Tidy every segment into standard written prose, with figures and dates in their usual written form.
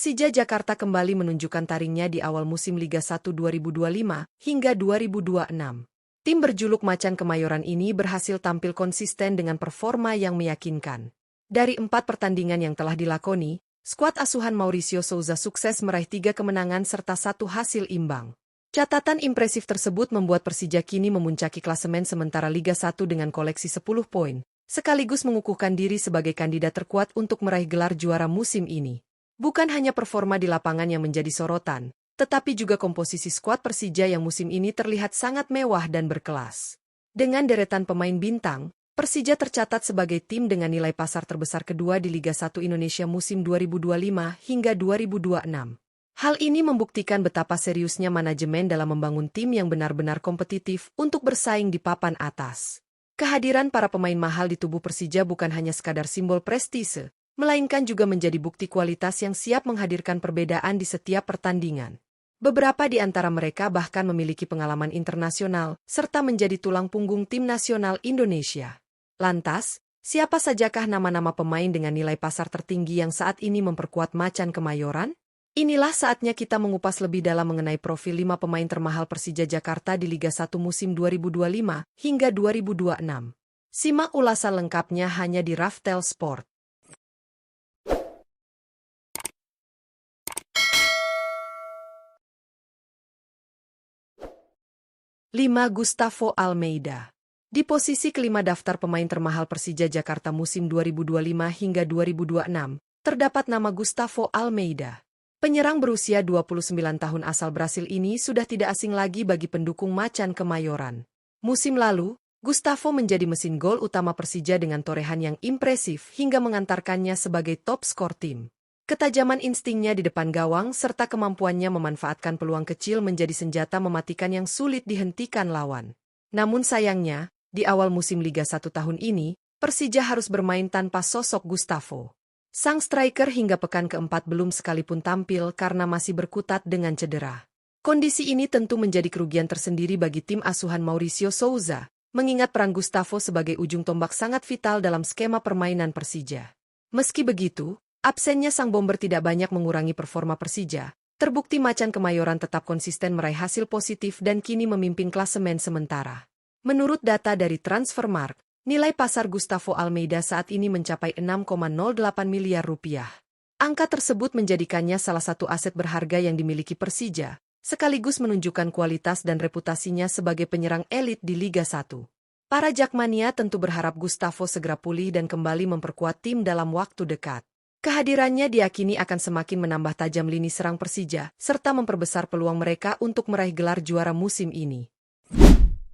Persija Jakarta kembali menunjukkan taringnya di awal musim Liga 1 2025 hingga 2026. Tim berjuluk Macan Kemayoran ini berhasil tampil konsisten dengan performa yang meyakinkan. Dari 4 pertandingan yang telah dilakoni, skuad asuhan Mauricio Souza sukses meraih 3 kemenangan serta 1 hasil imbang. Catatan impresif tersebut membuat Persija kini memuncaki klasemen sementara Liga 1 dengan koleksi 10 poin, sekaligus mengukuhkan diri sebagai kandidat terkuat untuk meraih gelar juara musim ini. Bukan hanya performa di lapangan yang menjadi sorotan, tetapi juga komposisi skuad Persija yang musim ini terlihat sangat mewah dan berkelas. Dengan deretan pemain bintang, Persija tercatat sebagai tim dengan nilai pasar terbesar kedua di Liga 1 Indonesia musim 2025 hingga 2026. Hal ini membuktikan betapa seriusnya manajemen dalam membangun tim yang benar-benar kompetitif untuk bersaing di papan atas. Kehadiran para pemain mahal di tubuh Persija bukan hanya sekadar simbol prestise, melainkan juga menjadi bukti kualitas yang siap menghadirkan perbedaan di setiap pertandingan. Beberapa di antara mereka bahkan memiliki pengalaman internasional, serta menjadi tulang punggung tim nasional Indonesia. Lantas, siapa sajakah nama-nama pemain dengan nilai pasar tertinggi yang saat ini memperkuat Macan Kemayoran? Inilah saatnya kita mengupas lebih dalam mengenai profil 5 pemain termahal Persija Jakarta di Liga 1 musim 2025 hingga 2026. Simak ulasan lengkapnya hanya di Raftel Sport. 5. Gustavo Almeida. Di posisi kelima daftar pemain termahal Persija Jakarta musim 2025 hingga 2026, terdapat nama Gustavo Almeida. Penyerang berusia 29 tahun asal Brasil ini sudah tidak asing lagi bagi pendukung Macan Kemayoran. Musim lalu, Gustavo menjadi mesin gol utama Persija dengan torehan yang impresif hingga mengantarkannya sebagai top skor tim. Ketajaman instingnya di depan gawang serta kemampuannya memanfaatkan peluang kecil menjadi senjata mematikan yang sulit dihentikan lawan. Namun sayangnya, di awal musim Liga 1 tahun ini, Persija harus bermain tanpa sosok Gustavo. Sang striker hingga pekan keempat belum sekalipun tampil karena masih berkutat dengan cedera. Kondisi ini tentu menjadi kerugian tersendiri bagi tim asuhan Mauricio Souza, mengingat peran Gustavo sebagai ujung tombak sangat vital dalam skema permainan Persija. Meski begitu, absennya sang bomber tidak banyak mengurangi performa Persija. Terbukti Macan Kemayoran tetap konsisten meraih hasil positif dan kini memimpin klasemen sementara. Menurut data dari Transfermarkt, nilai pasar Gustavo Almeida saat ini mencapai 6,08 miliar rupiah. Angka tersebut menjadikannya salah satu aset berharga yang dimiliki Persija, sekaligus menunjukkan kualitas dan reputasinya sebagai penyerang elit di Liga 1. Para Jakmania tentu berharap Gustavo segera pulih dan kembali memperkuat tim dalam waktu dekat. Kehadirannya diyakini akan semakin menambah tajam lini serang Persija, serta memperbesar peluang mereka untuk meraih gelar juara musim ini.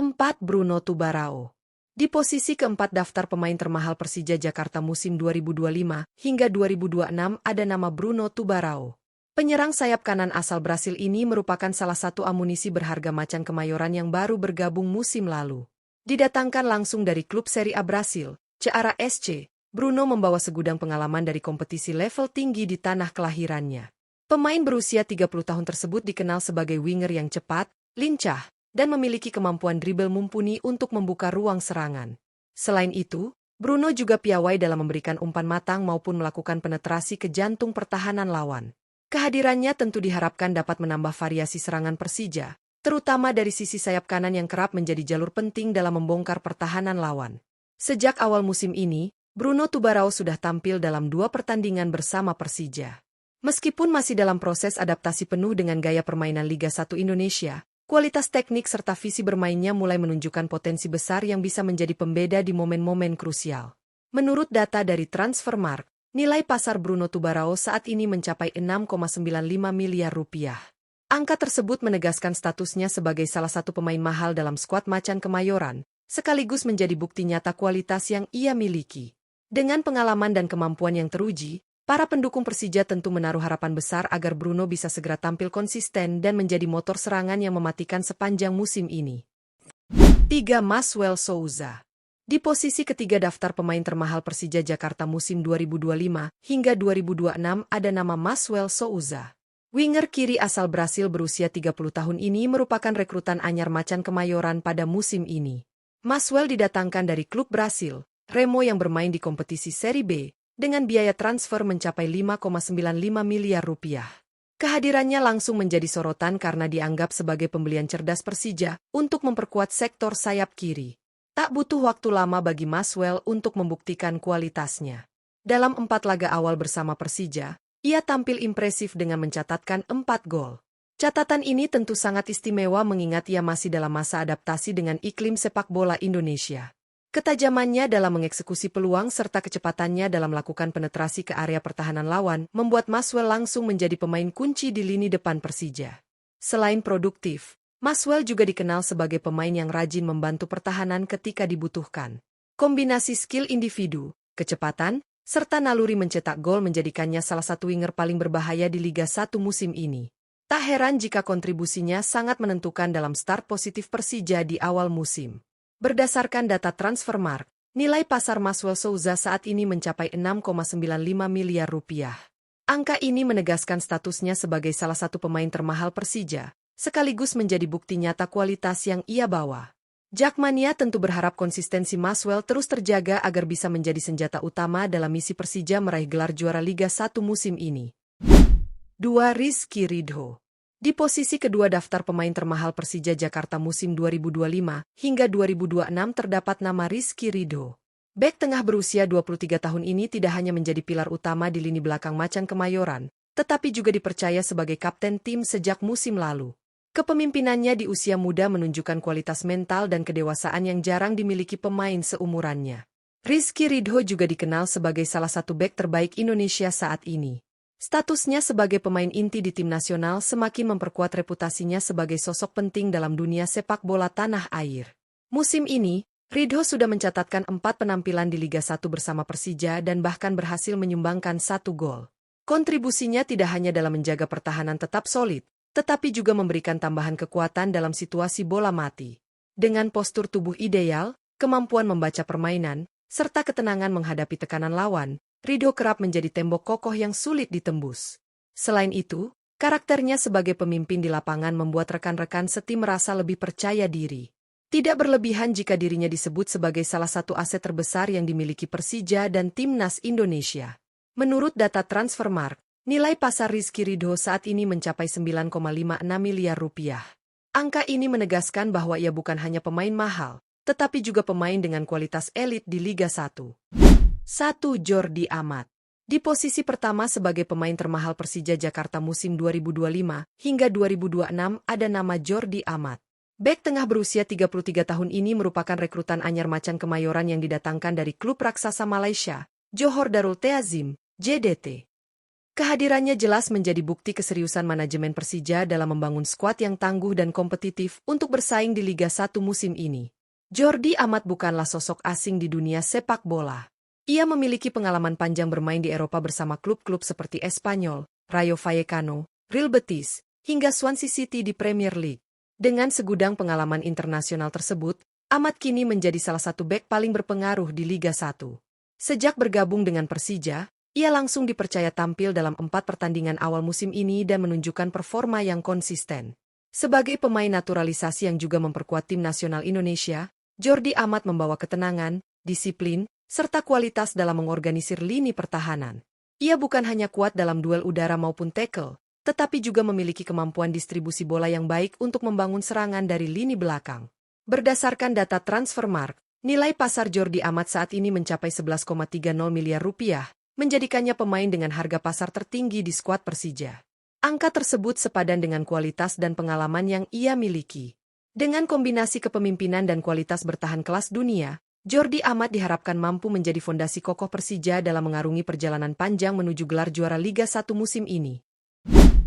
4. Bruno Tubarao. Di posisi keempat daftar pemain termahal Persija Jakarta musim 2025 hingga 2026 ada nama Bruno Tubarao. Penyerang sayap kanan asal Brasil ini merupakan salah satu amunisi berharga Macan Kemayoran yang baru bergabung musim lalu. Didatangkan langsung dari klub Serie A Brasil, Ceará SC, Bruno membawa segudang pengalaman dari kompetisi level tinggi di tanah kelahirannya. Pemain berusia 30 tahun tersebut dikenal sebagai winger yang cepat, lincah, dan memiliki kemampuan dribble mumpuni untuk membuka ruang serangan. Selain itu, Bruno juga piawai dalam memberikan umpan matang maupun melakukan penetrasi ke jantung pertahanan lawan. Kehadirannya tentu diharapkan dapat menambah variasi serangan Persija, terutama dari sisi sayap kanan yang kerap menjadi jalur penting dalam membongkar pertahanan lawan. Sejak awal musim ini, Bruno Tubarao sudah tampil dalam 2 pertandingan bersama Persija. Meskipun masih dalam proses adaptasi penuh dengan gaya permainan Liga 1 Indonesia, kualitas teknik serta visi bermainnya mulai menunjukkan potensi besar yang bisa menjadi pembeda di momen-momen krusial. Menurut data dari Transfermarkt, nilai pasar Bruno Tubarao saat ini mencapai 6,95 miliar rupiah. Angka tersebut menegaskan statusnya sebagai salah satu pemain mahal dalam skuad Macan Kemayoran, sekaligus menjadi bukti nyata kualitas yang ia miliki. Dengan pengalaman dan kemampuan yang teruji, para pendukung Persija tentu menaruh harapan besar agar Bruno bisa segera tampil konsisten dan menjadi motor serangan yang mematikan sepanjang musim ini. 3. Maswell Souza. Di posisi ketiga daftar pemain termahal Persija Jakarta musim 2025 hingga 2026 ada nama Maswell Souza. Winger kiri asal Brasil berusia 30 tahun ini merupakan rekrutan anyar Macan Kemayoran pada musim ini. Maswell didatangkan dari klub Brasil, Remo yang bermain di kompetisi Serie B, dengan biaya transfer mencapai 5,95 miliar rupiah. Kehadirannya langsung menjadi sorotan karena dianggap sebagai pembelian cerdas Persija untuk memperkuat sektor sayap kiri. Tak butuh waktu lama bagi Maswell untuk membuktikan kualitasnya. Dalam 4 laga awal bersama Persija, ia tampil impresif dengan mencatatkan 4 gol. Catatan ini tentu sangat istimewa mengingat ia masih dalam masa adaptasi dengan iklim sepak bola Indonesia. Ketajamannya dalam mengeksekusi peluang serta kecepatannya dalam melakukan penetrasi ke area pertahanan lawan membuat Maswell langsung menjadi pemain kunci di lini depan Persija. Selain produktif, Maswell juga dikenal sebagai pemain yang rajin membantu pertahanan ketika dibutuhkan. Kombinasi skill individu, kecepatan, serta naluri mencetak gol menjadikannya salah satu winger paling berbahaya di Liga 1 musim ini. Tak heran jika kontribusinya sangat menentukan dalam start positif Persija di awal musim. Berdasarkan data Transfermarkt, nilai pasar Maswell Souza saat ini mencapai 6,95 miliar rupiah. Angka ini menegaskan statusnya sebagai salah satu pemain termahal Persija, sekaligus menjadi bukti nyata kualitas yang ia bawa. Jakmania tentu berharap konsistensi Maswell terus terjaga agar bisa menjadi senjata utama dalam misi Persija meraih gelar juara Liga 1 musim ini. 2. Rizky Ridho. Di posisi kedua daftar pemain termahal Persija Jakarta musim 2025 hingga 2026 terdapat nama Rizky Ridho. Bek tengah berusia 23 tahun ini tidak hanya menjadi pilar utama di lini belakang Macan Kemayoran, tetapi juga dipercaya sebagai kapten tim sejak musim lalu. Kepemimpinannya di usia muda menunjukkan kualitas mental dan kedewasaan yang jarang dimiliki pemain seumurannya. Rizky Ridho juga dikenal sebagai salah satu bek terbaik Indonesia saat ini. Statusnya sebagai pemain inti di tim nasional semakin memperkuat reputasinya sebagai sosok penting dalam dunia sepak bola tanah air. Musim ini, Ridho sudah mencatatkan 4 penampilan di Liga 1 bersama Persija dan bahkan berhasil menyumbangkan 1 gol. Kontribusinya tidak hanya dalam menjaga pertahanan tetap solid, tetapi juga memberikan tambahan kekuatan dalam situasi bola mati. Dengan postur tubuh ideal, kemampuan membaca permainan, serta ketenangan menghadapi tekanan lawan, Ridho kerap menjadi tembok kokoh yang sulit ditembus. Selain itu, karakternya sebagai pemimpin di lapangan membuat rekan-rekan setim merasa lebih percaya diri. Tidak berlebihan jika dirinya disebut sebagai salah satu aset terbesar yang dimiliki Persija dan Timnas Indonesia. Menurut data Transfermarkt, nilai pasar Rizky Ridho saat ini mencapai 9,56 miliar rupiah. Angka ini menegaskan bahwa ia bukan hanya pemain mahal, tetapi juga pemain dengan kualitas elit di Liga 1. 1. Jordi Amat. Di posisi pertama sebagai pemain termahal Persija Jakarta musim 2025 hingga 2026 ada nama Jordi Amat. Bek tengah berusia 33 tahun ini merupakan rekrutan anyar Macan Kemayoran yang didatangkan dari klub raksasa Malaysia, Johor Darul Ta'zim, JDT. Kehadirannya jelas menjadi bukti keseriusan manajemen Persija dalam membangun skuad yang tangguh dan kompetitif untuk bersaing di Liga 1 musim ini. Jordi Amat bukanlah sosok asing di dunia sepak bola. Ia memiliki pengalaman panjang bermain di Eropa bersama klub-klub seperti Espanyol, Rayo Vallecano, Real Betis, hingga Swansea City di Premier League. Dengan segudang pengalaman internasional tersebut, Amat kini menjadi salah satu bek paling berpengaruh di Liga 1. Sejak bergabung dengan Persija, ia langsung dipercaya tampil dalam 4 pertandingan awal musim ini dan menunjukkan performa yang konsisten. Sebagai pemain naturalisasi yang juga memperkuat tim nasional Indonesia, Jordi Amat membawa ketenangan, disiplin, serta kualitas dalam mengorganisir lini pertahanan. Ia bukan hanya kuat dalam duel udara maupun tackle, tetapi juga memiliki kemampuan distribusi bola yang baik untuk membangun serangan dari lini belakang. Berdasarkan data Transfermarkt, nilai pasar Jordi Amat saat ini mencapai 11,30 miliar rupiah, menjadikannya pemain dengan harga pasar tertinggi di skuad Persija. Angka tersebut sepadan dengan kualitas dan pengalaman yang ia miliki. Dengan kombinasi kepemimpinan dan kualitas bertahan kelas dunia, Jordi Amat diharapkan mampu menjadi fondasi kokoh Persija dalam mengarungi perjalanan panjang menuju gelar juara Liga 1 musim ini.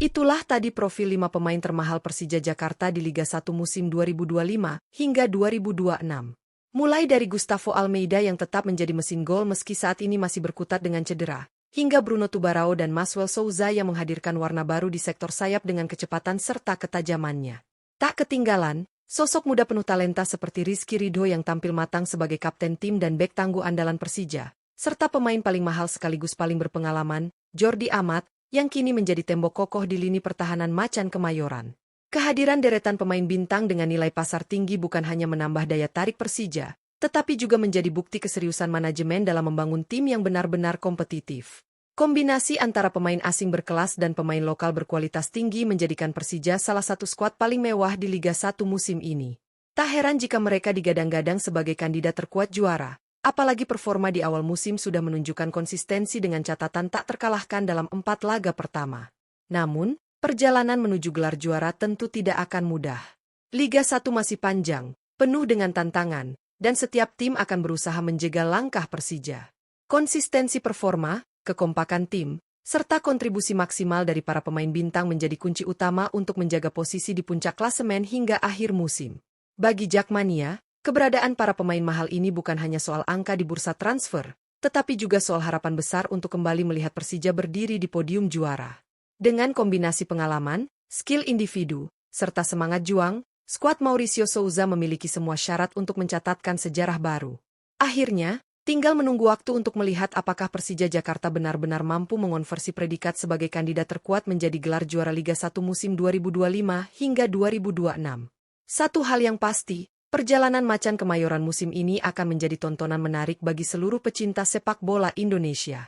Itulah tadi profil 5 pemain termahal Persija Jakarta di Liga 1 musim 2025 hingga 2026. Mulai dari Gustavo Almeida yang tetap menjadi mesin gol meski saat ini masih berkutat dengan cedera, hingga Bruno Tubarao dan Maswell Souza yang menghadirkan warna baru di sektor sayap dengan kecepatan serta ketajamannya. Tak ketinggalan, sosok muda penuh talenta seperti Rizky Ridho yang tampil matang sebagai kapten tim dan bek tangguh andalan Persija, serta pemain paling mahal sekaligus paling berpengalaman, Jordi Amat, yang kini menjadi tembok kokoh di lini pertahanan Macan Kemayoran. Kehadiran deretan pemain bintang dengan nilai pasar tinggi bukan hanya menambah daya tarik Persija, tetapi juga menjadi bukti keseriusan manajemen dalam membangun tim yang benar-benar kompetitif. Kombinasi antara pemain asing berkelas dan pemain lokal berkualitas tinggi menjadikan Persija salah satu skuad paling mewah di Liga 1 musim ini. Tak heran jika mereka digadang-gadang sebagai kandidat terkuat juara, apalagi performa di awal musim sudah menunjukkan konsistensi dengan catatan tak terkalahkan dalam 4 laga pertama. Namun, perjalanan menuju gelar juara tentu tidak akan mudah. Liga 1 masih panjang, penuh dengan tantangan, dan setiap tim akan berusaha menjegal langkah Persija. Konsistensi performa, kekompakan tim, serta kontribusi maksimal dari para pemain bintang menjadi kunci utama untuk menjaga posisi di puncak klasemen hingga akhir musim. Bagi Jakmania, keberadaan para pemain mahal ini bukan hanya soal angka di bursa transfer, tetapi juga soal harapan besar untuk kembali melihat Persija berdiri di podium juara. Dengan kombinasi pengalaman, skill individu, serta semangat juang, skuad Mauricio Souza memiliki semua syarat untuk mencatatkan sejarah baru. Akhirnya, tinggal menunggu waktu untuk melihat apakah Persija Jakarta benar-benar mampu mengonversi predikat sebagai kandidat terkuat menjadi gelar juara Liga 1 musim 2025 hingga 2026. Satu hal yang pasti, perjalanan Macan Kemayoran musim ini akan menjadi tontonan menarik bagi seluruh pecinta sepak bola Indonesia.